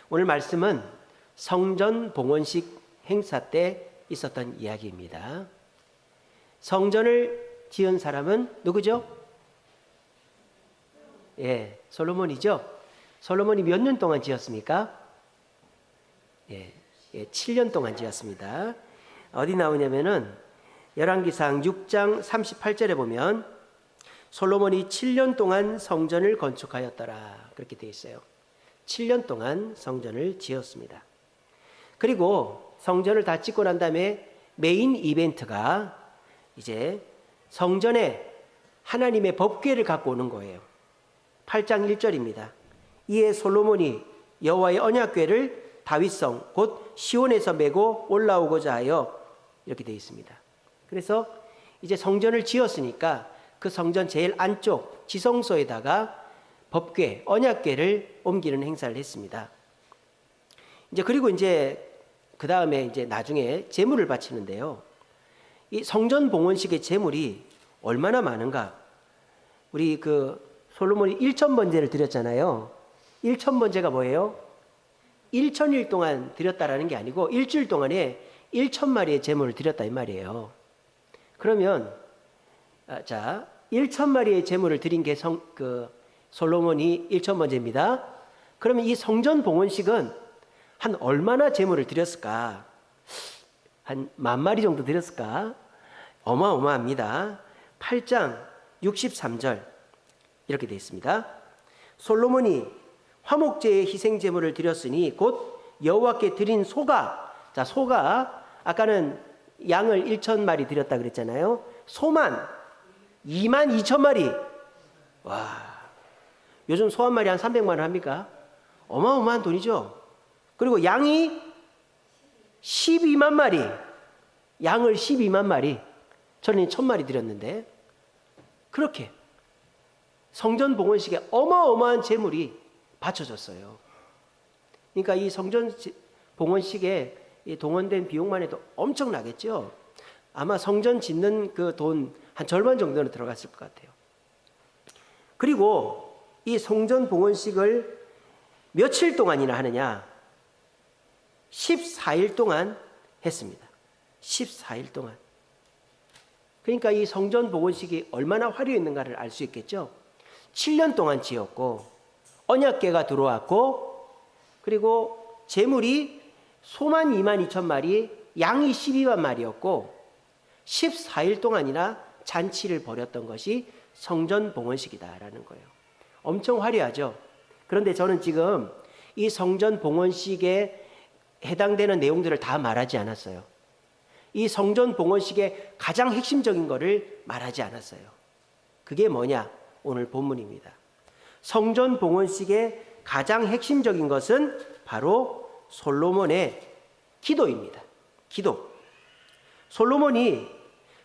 오늘 말씀은 성전 봉헌식 행사 때 있었던 이야기입니다. 성전을 지은 사람은 누구죠? 솔로몬이죠. 솔로몬이 몇 년 동안 지었습니까? 7년 동안 지었습니다. 어디 나오냐면은 열왕기상 6장 38절에 보면 솔로몬이 7년 동안 성전을 건축하였더라, 그렇게 되어 있어요. 7년 동안 성전을 지었습니다. 그리고 성전을 다 짓고 난 다음에 메인 이벤트가 이제 성전에 하나님의 법궤를 갖고 오는 거예요. 8장 1절입니다. 이에 솔로몬이 여호와의 언약궤를 다윗성 곧 시온에서 메고 올라오고자 하여, 이렇게 되어 있습니다. 그래서 이제 성전을 지었으니까 그 성전 제일 안쪽 지성소에다가 법궤, 언약궤를 옮기는 행사를 했습니다. 그리고 그 다음에 나중에 제물을 바치는데요. 이 성전 봉헌식의 제물이 얼마나 많은가? 우리 솔로몬이 1,000번제를 드렸잖아요. 1,000번제가 뭐예요? 1,000일 동안 드렸다라는 게 아니고 일주일 동안에 1,000마리의 제물을 드렸다 이 말이에요. 그러면 1,000마리의 제물을 드린 게 솔로몬이 1,000번제입니다. 그러면 이 성전 봉헌식은 한 얼마나 제물을 드렸을까? 한 10,000마리 정도 드렸을까? 어마어마합니다. 8장 63절 이렇게 되어 있습니다. 솔로몬이 화목제의 희생 제물을 드렸으니 곧 여호와께 드린 소가, 소가 아까는 양을 1,000마리 드렸다 그랬잖아요. 소만 22,000마리. 와, 요즘 소 한 마리 한 300만 원 합니까? 어마어마한 돈이죠. 그리고 양이 12만 마리, 양을 12만 마리, 저는 1,000마리 드렸는데, 그렇게 성전 봉헌식에 어마어마한 제물이 바쳐졌어요. 그러니까 이 성전 봉헌식에 동원된 비용만 해도 엄청나겠죠. 아마 성전 짓는 그 돈 한 절반 정도는 들어갔을 것 같아요. 그리고 이 성전 봉헌식을 며칠 동안이나 하느냐? 14일 동안 했습니다. 14일 동안. 그러니까 이 성전 봉헌식이 얼마나 화려했는가를 알 수 있겠죠. 7년 동안 지었고 언약궤가 들어왔고, 그리고 제물이 소만 22,000마리, 양이 12만 마리였고 14일 동안이나 잔치를 벌였던 것이 성전 봉헌식이다라는 거예요. 엄청 화려하죠. 그런데 저는 지금 이 성전 봉헌식에 해당되는 내용들을 다 말하지 않았어요. 이 성전 봉헌식의 가장 핵심적인 것을 말하지 않았어요. 그게 뭐냐? 오늘 본문입니다. 성전 봉헌식의 가장 핵심적인 것은 바로 솔로몬의 기도입니다. 기도. 솔로몬이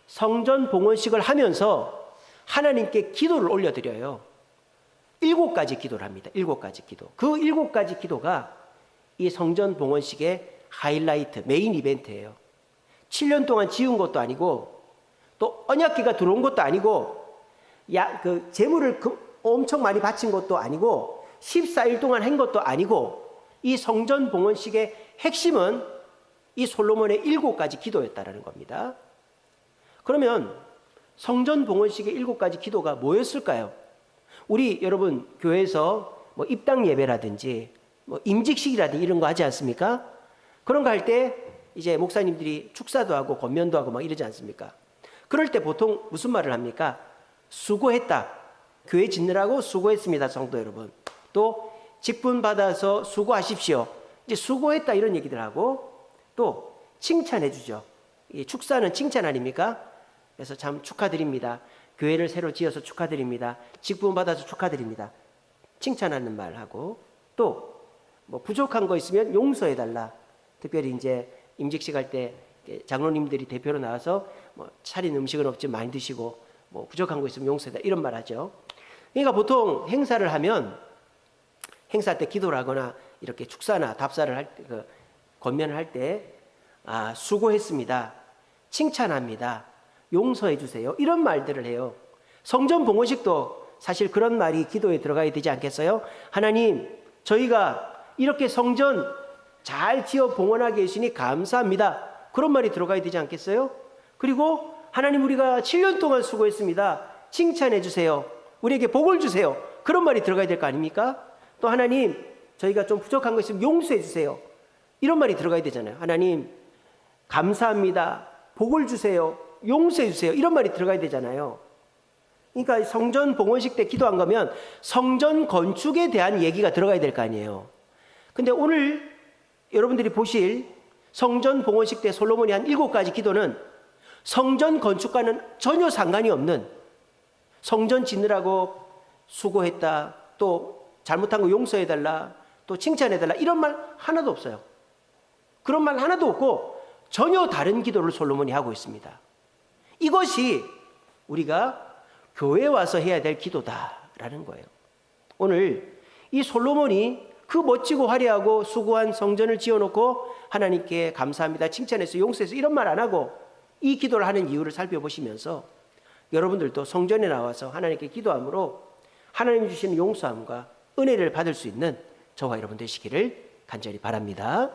성전 봉헌식을 하면서 하나님께 기도를 올려드려요. 7가지 기도를 합니다. 7가지 기도. 그 7가지 기도가 이 성전 봉헌식의 하이라이트, 메인 이벤트예요. 7년 동안 지은 것도 아니고 또 언약궤가 들어온 것도 아니고 제물을 엄청 많이 바친 것도 아니고 14일 동안 한 것도 아니고, 이 성전 봉헌식의 핵심은 이 솔로몬의 7가지 기도였다라는 겁니다. 그러면 성전 봉헌식의 7가지 기도가 뭐였을까요? 우리 여러분 교회에서 입당 예배라든지 임직식이라든지 이런 거 하지 않습니까? 그런 거 할 때 이제 목사님들이 축사도 하고 권면도 하고 막 이러지 않습니까? 그럴 때 보통 무슨 말을 합니까? 수고했다. 교회 짓느라고 수고했습니다, 성도 여러분. 또 직분 받아서 수고하십시오. 이제 수고했다 이런 얘기들 하고, 또 칭찬해 주죠. 이 축사는 칭찬 아닙니까? 그래서 참 축하드립니다. 교회를 새로 지어서 축하드립니다. 직분 받아서 축하드립니다. 칭찬하는 말 하고, 또 부족한 거 있으면 용서해 달라. 특별히 이제 임직식 할 때 장로님들이 대표로 나와서 차린 음식은 없지만 많이 드시고 부족한 거 있으면 용서해 달라 이런 말 하죠. 그러니까 보통 행사를 하면 행사 때 기도를 하거나 이렇게 축사나 답사를 할 때, 권면을 할 때 수고했습니다. 칭찬합니다. 용서해 주세요. 이런 말들을 해요. 성전 봉헌식도 사실 그런 말이 기도에 들어가야 되지 않겠어요? 하나님, 저희가 이렇게 성전 잘 지어 봉헌하게 해주시니 감사합니다. 그런 말이 들어가야 되지 않겠어요? 그리고 하나님 우리가 7년 동안 수고했습니다. 칭찬해 주세요. 우리에게 복을 주세요. 그런 말이 들어가야 될 거 아닙니까? 또 하나님 저희가 좀 부족한 거 있으면 용서해 주세요. 이런 말이 들어가야 되잖아요. 하나님 감사합니다. 복을 주세요. 용서해 주세요. 이런 말이 들어가야 되잖아요. 그러니까 성전 봉헌식 때 기도한 거면 성전 건축에 대한 얘기가 들어가야 될 거 아니에요. 근데 오늘 여러분들이 보실 성전 봉헌식 때 솔로몬이 한 7가지 기도는 성전 건축과는 전혀 상관이 없는, 성전 짓느라고 수고했다, 또 잘못한 거 용서해달라, 또 칭찬해달라, 이런 말 하나도 없어요. 그런 말 하나도 없고 전혀 다른 기도를 솔로몬이 하고 있습니다. 이것이 우리가 교회에 와서 해야 될 기도다라는 거예요. 오늘 이 솔로몬이 그 멋지고 화려하고 수고한 성전을 지어놓고 하나님께 감사합니다, 칭찬해서 용서해서 이런 말 안 하고 이 기도를 하는 이유를 살펴보시면서 여러분들도 성전에 나와서 하나님께 기도함으로 하나님 주시는 용서함과 은혜를 받을 수 있는 저와 여러분 되시기를 간절히 바랍니다.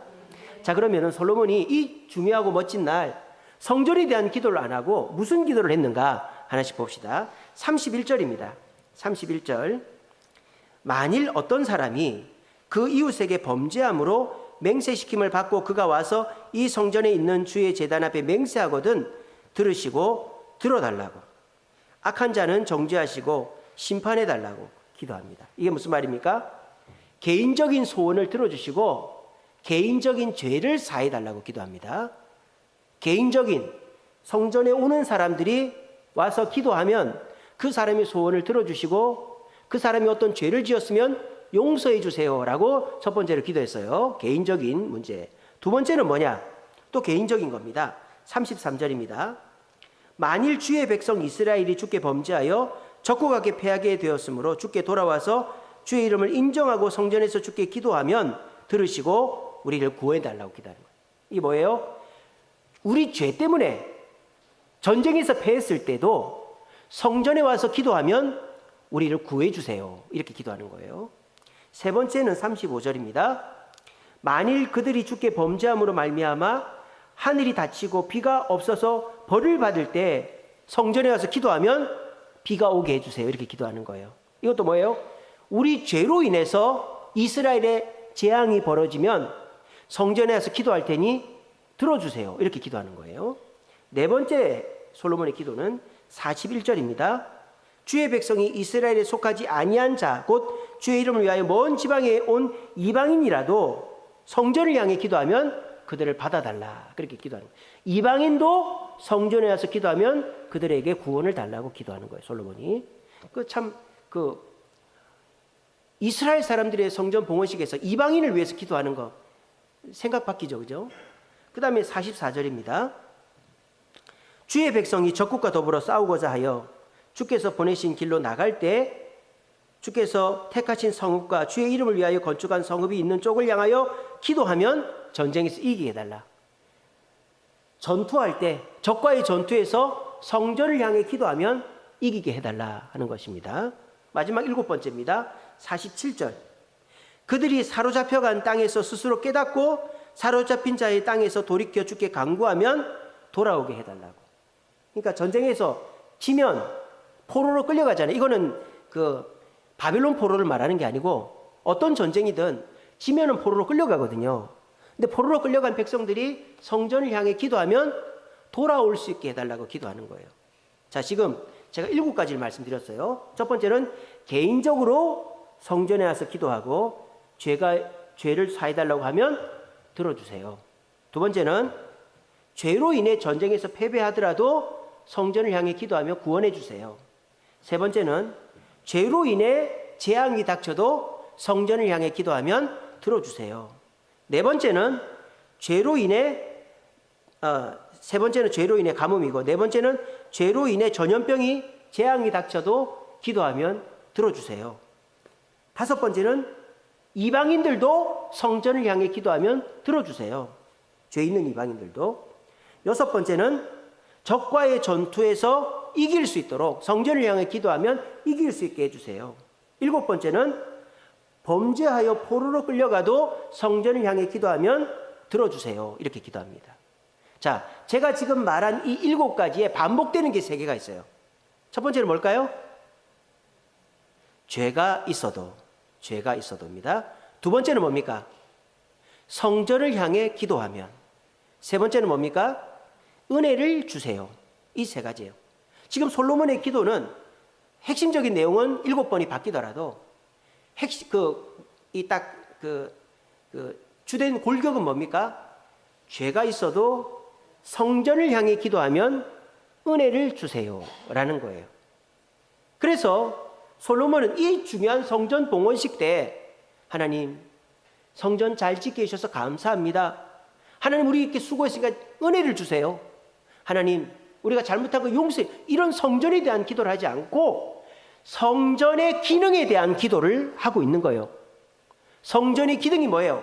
자, 그러면은 솔로몬이 이 중요하고 멋진 날 성전에 대한 기도를 안 하고 무슨 기도를 했는가 하나씩 봅시다. 31절입니다. 31절. 만일 어떤 사람이 그 이웃에게 범죄함으로 맹세시킴을 받고 그가 와서 이 성전에 있는 주의 제단 앞에 맹세하거든 들으시고 들어달라고, 악한 자는 정죄하시고 심판해달라고 기도합니다. 이게 무슨 말입니까? 개인적인 소원을 들어주시고 개인적인 죄를 사해달라고 기도합니다. 개인적인 성전에 오는 사람들이 와서 기도하면 그 사람의 소원을 들어주시고 그 사람이 어떤 죄를 지었으면 용서해 주세요라고 첫 번째로 기도했어요. 개인적인 문제. 두 번째는 뭐냐? 또 개인적인 겁니다. 33절입니다. 만일 주의 백성 이스라엘이 주께 범죄하여 적국하게 패하게 되었으므로 주께 돌아와서 주의 이름을 인정하고 성전에서 주께 기도하면 들으시고 우리를 구해달라고 기도하는 거예요. 이게 뭐예요? 우리 죄 때문에 전쟁에서 패했을 때도 성전에 와서 기도하면 우리를 구해주세요. 이렇게 기도하는 거예요. 세 번째는 35절입니다. 만일 그들이 주께 범죄함으로 말미암아 하늘이 닫히고 비가 없어서 벌을 받을 때 성전에 와서 기도하면 비가 오게 해주세요. 이렇게 기도하는 거예요. 이것도 뭐예요? 우리 죄로 인해서 이스라엘의 재앙이 벌어지면 성전에 와서 기도할 테니 들어주세요. 이렇게 기도하는 거예요. 네 번째 솔로몬의 기도는 41절입니다. 주의 백성이 이스라엘에 속하지 아니한 자, 곧 주의 이름을 위하여 먼 지방에 온 이방인이라도 성전을 향해 기도하면 그들을 받아달라. 그렇게 기도하는 거예요. 이방인도 성전에 와서 기도하면 그들에게 구원을 달라고 기도하는 거예요. 솔로몬이. 이스라엘 사람들의 성전 봉헌식에서 이방인을 위해서 기도하는 거 생각 바뀌죠, 그죠? 그 다음에 44절입니다. 주의 백성이 적국과 더불어 싸우고자 하여 주께서 보내신 길로 나갈 때 주께서 택하신 성읍과 주의 이름을 위하여 건축한 성읍이 있는 쪽을 향하여 기도하면 전쟁에서 이기게 해달라. 전투할 때 적과의 전투에서 성전을 향해 기도하면 이기게 해달라 하는 것입니다. 마지막 7번째입니다. 47절. 그들이 사로잡혀간 땅에서 스스로 깨닫고 사로잡힌 자의 땅에서 돌이켜 주께 간구하면 돌아오게 해달라고. 그러니까 전쟁에서 지면 포로로 끌려가잖아요. 이거는 바벨론 포로를 말하는 게 아니고 어떤 전쟁이든 지면은 포로로 끌려가거든요. 근데 포로로 끌려간 백성들이 성전을 향해 기도하면 돌아올 수 있게 해달라고 기도하는 거예요. 자, 지금 제가 7가지를 말씀드렸어요. 첫 번째는 개인적으로 성전에 와서 기도하고 죄를 사해달라고 하면 들어주세요. 두 번째는 죄로 인해 전쟁에서 패배하더라도 성전을 향해 기도하며 구원해 주세요. 세 번째는 죄로 인해 재앙이 닥쳐도 성전을 향해 기도하면 들어주세요. 네 번째는 죄로 인해 세 번째는 죄로 인해 가뭄이고 네 번째는 죄로 인해 전염병이 재앙이 닥쳐도 기도하면 들어주세요. 다섯 번째는 이방인들도 성전을 향해 기도하면 들어주세요. 죄 있는 이방인들도. 여섯 번째는 적과의 전투에서 이길 수 있도록 성전을 향해 기도하면 이길 수 있게 해주세요. 일곱 번째는 범죄하여 포로로 끌려가도 성전을 향해 기도하면 들어주세요. 이렇게 기도합니다. 자, 제가 지금 말한 이 7가지에 반복되는 게 3개가 있어요. 첫 번째는 뭘까요? 죄가 있어도입니다. 두 번째는 뭡니까? 성전을 향해 기도하면. 세 번째는 뭡니까? 은혜를 주세요. 이 3가지예요. 지금 솔로몬의 기도는 핵심적인 내용은 7번이 바뀌더라도 주된 골격은 뭡니까? 죄가 있어도 성전을 향해 기도하면 은혜를 주세요 라는 거예요. 그래서 솔로몬은 이 중요한 성전 봉헌식 때 하나님 성전 잘 짓게 해주셔서 감사합니다. 하나님 우리 이렇게 수고했으니까 은혜를 주세요. 하나님 우리가 잘못한 거 용서해. 이런 성전에 대한 기도를 하지 않고 성전의 기능에 대한 기도를 하고 있는 거예요. 성전의 기능이 뭐예요?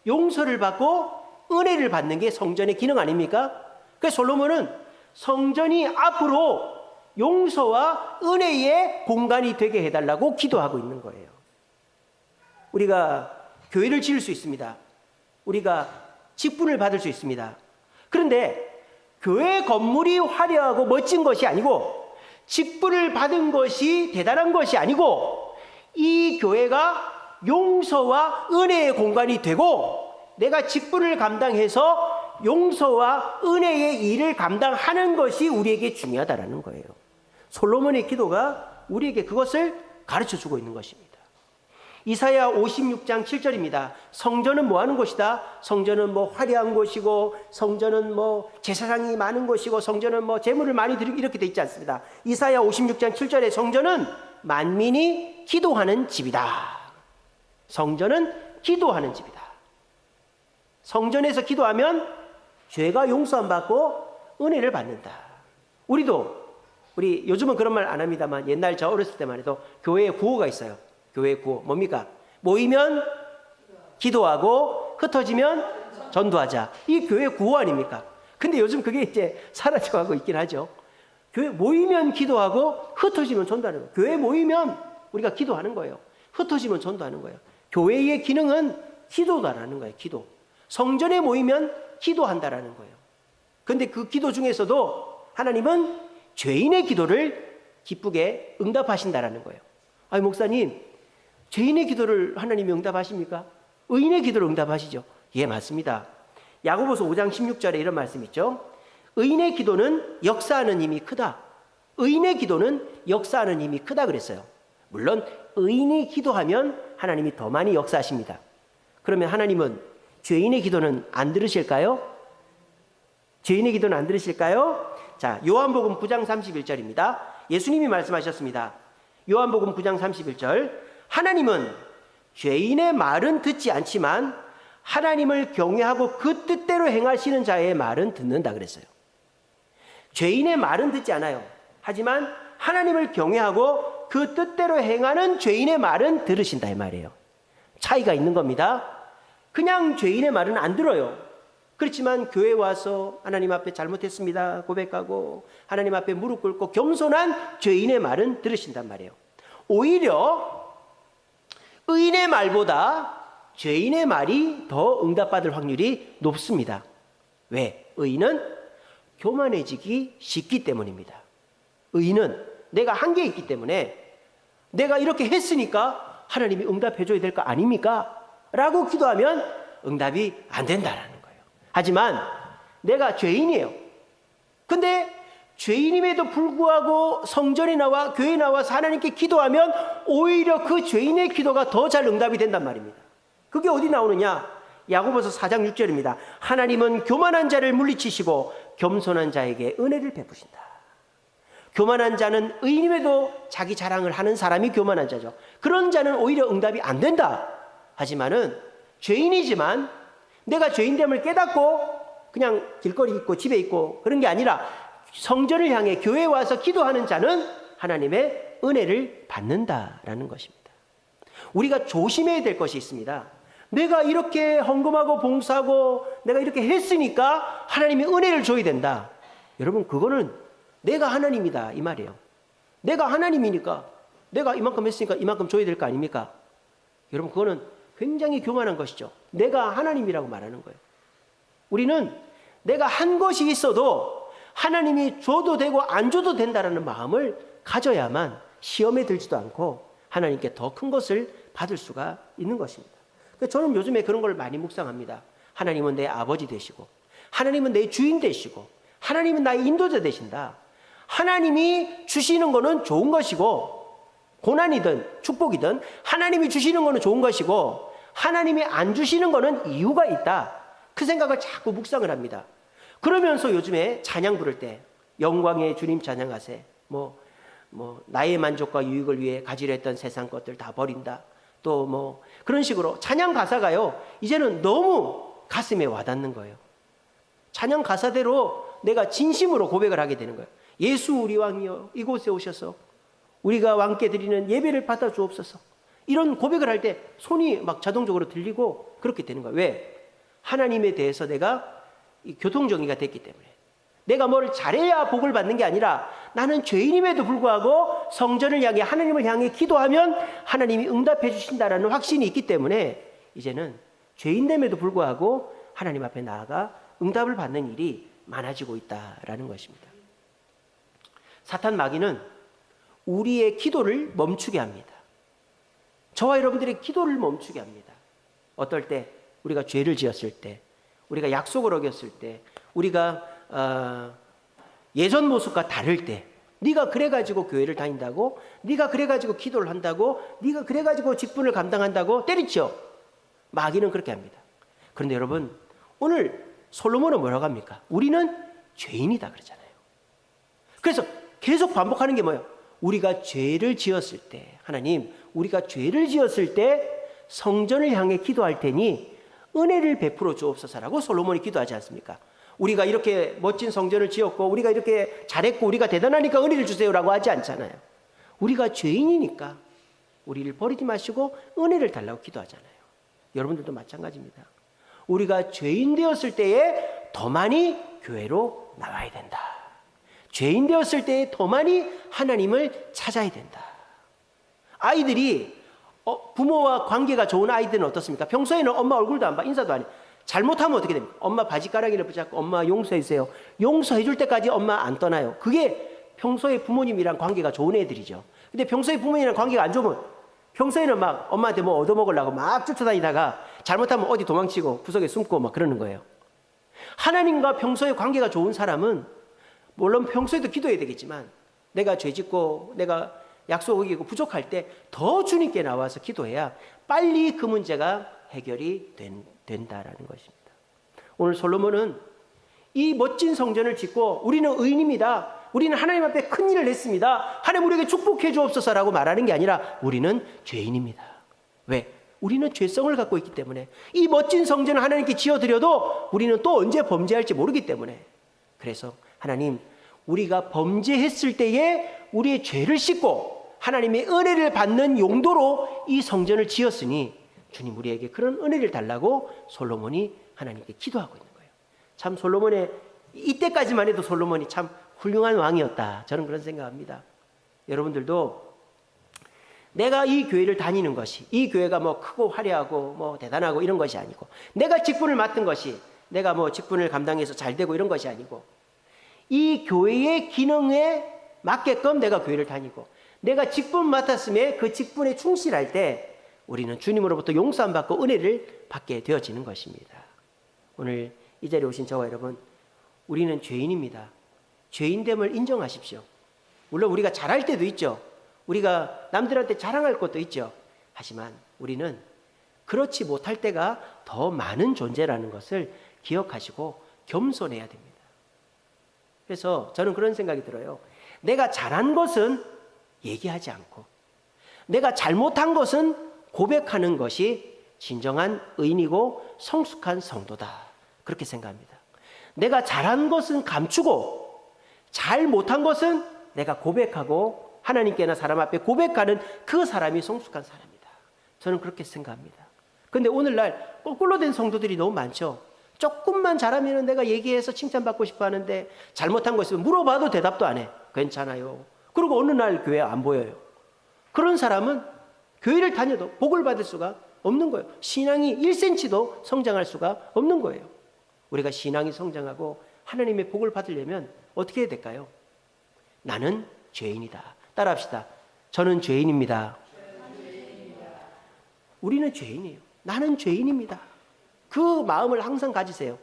용서를 받고 은혜를 받는 게 성전의 기능 아닙니까? 그래서 솔로몬은 성전이 앞으로 용서와 은혜의 공간이 되게 해달라고 기도하고 있는 거예요. 우리가 교회를 지을 수 있습니다. 우리가 직분을 받을 수 있습니다. 그런데 교회 건물이 화려하고 멋진 것이 아니고 직분을 받은 것이 대단한 것이 아니고 이 교회가 용서와 은혜의 공간이 되고 내가 직분을 감당해서 용서와 은혜의 일을 감당하는 것이 우리에게 중요하다는 거예요. 솔로몬의 기도가 우리에게 그것을 가르쳐주고 있는 것입니다. 이사야 56장 7절입니다. 성전은 뭐 하는 곳이다? 성전은 뭐 화려한 곳이고 성전은 뭐 제사장이 많은 곳이고 성전은 뭐 재물을 많이 드리고 이렇게 돼 있지 않습니다. 이사야 56장 7절에 성전은 만민이 기도하는 집이다. 성전은 기도하는 집이다. 성전에서 기도하면 죄가 용서 안 받고 은혜를 받는다. 우리 요즘은 그런 말 안 합니다만 옛날 저 어렸을 때만 해도 교회에 구호가 있어요. 교회 구호 뭡니까? 모이면 기도하고 흩어지면 전도하자. 이 교회 구호 아닙니까? 근데 요즘 그게 이제 사라져가고 있긴 하죠. 교회 모이면 기도하고 흩어지면 전도하는 거예요. 교회 모이면 우리가 기도하는 거예요. 흩어지면 전도하는 거예요. 교회의 기능은 기도다라는 거예요. 기도. 성전에 모이면 기도한다라는 거예요. 근데 그 기도 중에서도 하나님은 죄인의 기도를 기쁘게 응답하신다라는 거예요. 아니 목사님, 죄인의 기도를 하나님이 응답하십니까? 의인의 기도를 응답하시죠. 예, 맞습니다. 야고보서 5장 16절에 이런 말씀 있죠. 의인의 기도는 역사하는 힘이 크다. 의인의 기도는 역사하는 힘이 크다 그랬어요. 물론 의인이 기도하면 하나님이 더 많이 역사하십니다. 그러면 하나님은 죄인의 기도는 안 들으실까요? 죄인의 기도는 안 들으실까요? 자, 요한복음 9장 31절입니다. 예수님이 말씀하셨습니다. 요한복음 9장 31절. 하나님은 죄인의 말은 듣지 않지만 하나님을 경외하고 그 뜻대로 행하시는 자의 말은 듣는다 그랬어요. 죄인의 말은 듣지 않아요. 하지만 하나님을 경외하고 그 뜻대로 행하는 죄인의 말은 들으신다 이 말이에요. 차이가 있는 겁니다. 그냥 죄인의 말은 안 들어요. 그렇지만 교회 와서 하나님 앞에 잘못했습니다 고백하고 하나님 앞에 무릎 꿇고 겸손한 죄인의 말은 들으신단 말이에요. 오히려 의인의 말보다 죄인의 말이 더 응답받을 확률이 높습니다. 왜? 의인은 교만해지기 쉽기 때문입니다. 의인은 내가 한계에 있기 때문에 내가 이렇게 했으니까 하나님이 응답해 줘야 될 거 아닙니까? 라고 기도하면 응답이 안 된다라는 거예요. 하지만 내가 죄인이에요. 근데 죄인임에도 불구하고 성전에 나와 교회에 나와서 하나님께 기도하면 오히려 그 죄인의 기도가 더 잘 응답이 된단 말입니다. 그게 어디 나오느냐? 야고보서 4장 6절입니다. 하나님은 교만한 자를 물리치시고 겸손한 자에게 은혜를 베푸신다. 교만한 자는 의인임에도 자기 자랑을 하는 사람이 교만한 자죠. 그런 자는 오히려 응답이 안 된다. 하지만은 죄인이지만 내가 죄인됨을 깨닫고 그냥 길거리 있고 집에 있고 그런 게 아니라 성전을 향해 교회에 와서 기도하는 자는 하나님의 은혜를 받는다라는 것입니다. 우리가 조심해야 될 것이 있습니다. 내가 이렇게 헌금하고 봉사하고 내가 이렇게 했으니까 하나님이 은혜를 줘야 된다. 여러분 그거는 내가 하나님이다 이 말이에요. 내가 하나님이니까 내가 이만큼 했으니까 이만큼 줘야 될 거 아닙니까? 여러분, 그거는 굉장히 교만한 것이죠. 내가 하나님이라고 말하는 거예요. 우리는 내가 한 것이 있어도 하나님이 줘도 되고 안 줘도 된다라는 마음을 가져야만 시험에 들지도 않고 하나님께 더 큰 것을 받을 수가 있는 것입니다. 저는 요즘에 그런 걸 많이 묵상합니다. 하나님은 내 아버지 되시고, 하나님은 내 주인 되시고, 하나님은 나의 인도자 되신다. 하나님이 주시는 거는 좋은 것이고, 고난이든 축복이든 하나님이 주시는 거는 좋은 것이고, 하나님이 안 주시는 거는 이유가 있다. 그 생각을 자꾸 묵상을 합니다. 그러면서 요즘에 찬양 부를 때 영광의 주님 찬양하세, 나의 만족과 유익을 위해 가지려 했던 세상 것들 다 버린다. 또 그런 식으로 찬양 가사가요, 이제는 너무 가슴에 와닿는 거예요. 찬양 가사대로 내가 진심으로 고백을 하게 되는 거예요. 예수 우리 왕이여, 이곳에 오셔서 우리가 왕께 드리는 예배를 받아 주옵소서. 이런 고백을 할 때 손이 막 자동적으로 들리고 그렇게 되는 거예요. 왜? 하나님에 대해서 내가 교통정리가 됐기 때문에. 내가 뭘 잘해야 복을 받는 게 아니라 나는 죄인임에도 불구하고 성전을 향해, 하나님을 향해 기도하면 하나님이 응답해 주신다라는 확신이 있기 때문에 이제는 죄인됨에도 불구하고 하나님 앞에 나아가 응답을 받는 일이 많아지고 있다라는 것입니다. 사탄 마귀는 우리의 기도를 멈추게 합니다. 저와 여러분들의 기도를 멈추게 합니다. 어떨 때? 우리가 죄를 지었을 때, 우리가 약속을 어겼을 때, 우리가 예전 모습과 다를 때, 네가 그래가지고 교회를 다닌다고, 네가 그래가지고 기도를 한다고, 네가 그래가지고 직분을 감당한다고 때리죠. 마귀는 그렇게 합니다. 그런데 여러분, 오늘 솔로몬은 뭐라고 합니까? 우리는 죄인이다 그러잖아요. 그래서 계속 반복하는 게 뭐예요? 우리가 죄를 지었을 때, 하나님, 우리가 죄를 지었을 때 성전을 향해 기도할 테니 은혜를 베풀어 주옵소서라고 솔로몬이 기도하지 않습니까? 우리가 이렇게 멋진 성전을 지었고, 우리가 이렇게 잘했고, 우리가 대단하니까 은혜를 주세요라고 하지 않잖아요. 우리가 죄인이니까 우리를 버리지 마시고 은혜를 달라고 기도하잖아요. 여러분들도 마찬가지입니다. 우리가 죄인 되었을 때에 더 많이 교회로 나와야 된다. 죄인 되었을 때에 더 많이 하나님을 찾아야 된다. 아이들이 부모와 관계가 좋은 아이들은 어떻습니까? 평소에는 엄마 얼굴도 안 봐, 인사도 안 해. 잘못하면 어떻게 됩니까? 엄마 바지가랑이를 붙잡고 엄마 용서해 주세요. 용서해 줄 때까지 엄마 안 떠나요. 그게 평소에 부모님이랑 관계가 좋은 애들이죠. 근데 평소에 부모님이랑 관계가 안 좋으면 평소에는 막 엄마한테 뭐 얻어먹으려고 막 쫓아다니다가 잘못하면 어디 도망치고 구석에 숨고 막 그러는 거예요. 하나님과 평소에 관계가 좋은 사람은 물론 평소에도 기도해야 되겠지만 내가 죄짓고 내가 약속 어기고 부족할 때 더 주님께 나와서 기도해야 빨리 그 문제가 해결이 된다라는 것입니다. 오늘 솔로몬은 이 멋진 성전을 짓고 우리는 의인입니다. 우리는 하나님 앞에 큰 일을 했습니다. 하나님 우리에게 축복해 주옵소서라고 말하는 게 아니라 우리는 죄인입니다. 왜? 우리는 죄성을 갖고 있기 때문에 이 멋진 성전을 하나님께 지어드려도 우리는 또 언제 범죄할지 모르기 때문에 그래서 하나님 우리가 범죄했을 때에 우리의 죄를 씻고 하나님의 은혜를 받는 용도로 이 성전을 지었으니 주님 우리에게 그런 은혜를 달라고 솔로몬이 하나님께 기도하고 있는 거예요. 참 솔로몬의 이때까지만 해도 솔로몬이 참 훌륭한 왕이었다. 저는 그런 생각합니다. 여러분들도 내가 이 교회를 다니는 것이 이 교회가 뭐 크고 화려하고 뭐 대단하고 이런 것이 아니고 내가 직분을 맡은 것이 내가 뭐 직분을 감당해서 잘 되고 이런 것이 아니고 이 교회의 기능에 맞게끔 내가 교회를 다니고 내가 직분 맡았음에 그 직분에 충실할 때 우리는 주님으로부터 용서함 받고 은혜를 받게 되어지는 것입니다. 오늘 이 자리에 오신 저와 여러분, 우리는 죄인입니다. 죄인됨을 인정하십시오. 물론 우리가 잘할 때도 있죠. 우리가 남들한테 자랑할 것도 있죠. 하지만 우리는 그렇지 못할 때가 더 많은 존재라는 것을 기억하시고 겸손해야 됩니다. 그래서 저는 그런 생각이 들어요. 내가 잘한 것은 얘기하지 않고 내가 잘못한 것은 고백하는 것이 진정한 의인이고 성숙한 성도다. 그렇게 생각합니다. 내가 잘한 것은 감추고 잘못한 것은 내가 고백하고 하나님께나 사람 앞에 고백하는 그 사람이 성숙한 사람이다. 저는 그렇게 생각합니다. 그런데 오늘날 거꾸로 된 성도들이 너무 많죠. 조금만 잘하면 내가 얘기해서 칭찬받고 싶어 하는데 잘못한 거 있으면 물어봐도 대답도 안 해. 괜찮아요. 그리고 어느 날 교회 안 보여요. 그런 사람은 교회를 다녀도 복을 받을 수가 없는 거예요. 신앙이 1cm도 성장할 수가 없는 거예요. 우리가 신앙이 성장하고 하나님의 복을 받으려면 어떻게 해야 될까요? 나는 죄인이다. 따라합시다. 저는 죄인입니다. 우리는 죄인이에요. 나는 죄인입니다. 그 마음을 항상 가지세요.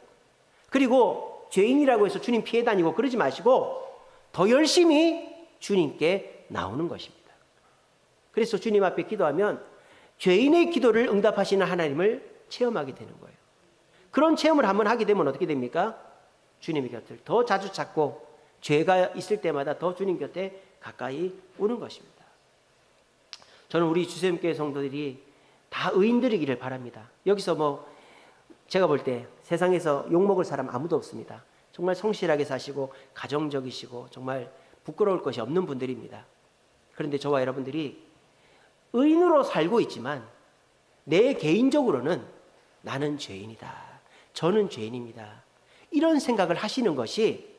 그리고 죄인이라고 해서 주님 피해 다니고 그러지 마시고 더 열심히 주님께 나오는 것입니다. 그래서 주님 앞에 기도하면 죄인의 기도를 응답하시는 하나님을 체험하게 되는 거예요. 그런 체험을 한번 하게 되면 어떻게 됩니까? 주님의 곁을 더 자주 찾고 죄가 있을 때마다 더 주님 곁에 가까이 오는 것입니다. 저는 우리 주세움교회 성도들이 다 의인들이기를 바랍니다. 여기서 제가 볼 때 세상에서 욕먹을 사람 아무도 없습니다. 정말 성실하게 사시고 가정적이시고 정말 부끄러울 것이 없는 분들입니다. 그런데 저와 여러분들이 의인으로 살고 있지만 내 개인적으로는 나는 죄인이다. 저는 죄인입니다. 이런 생각을 하시는 것이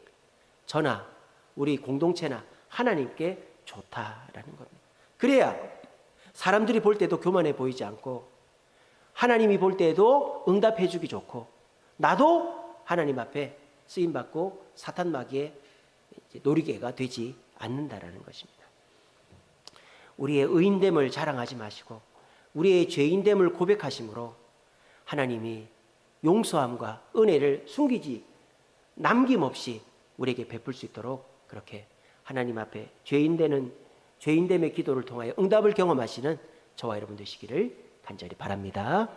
저나 우리 공동체나 하나님께 좋다라는 겁니다. 그래야 사람들이 볼 때도 교만해 보이지 않고 하나님이 볼 때에도 응답해 주기 좋고 나도 하나님 앞에 쓰임받고 사탄 마귀의 놀이개가 되지 않는다라는 것입니다. 우리의 의인됨을 자랑하지 마시고 우리의 죄인됨을 고백하심으로 하나님이 용서함과 은혜를 숨기지 남김없이 우리에게 베풀 수 있도록 그렇게 하나님 앞에 죄인됨의 기도를 통하여 응답을 경험하시는 저와 여러분 되시기를 간절히 바랍니다.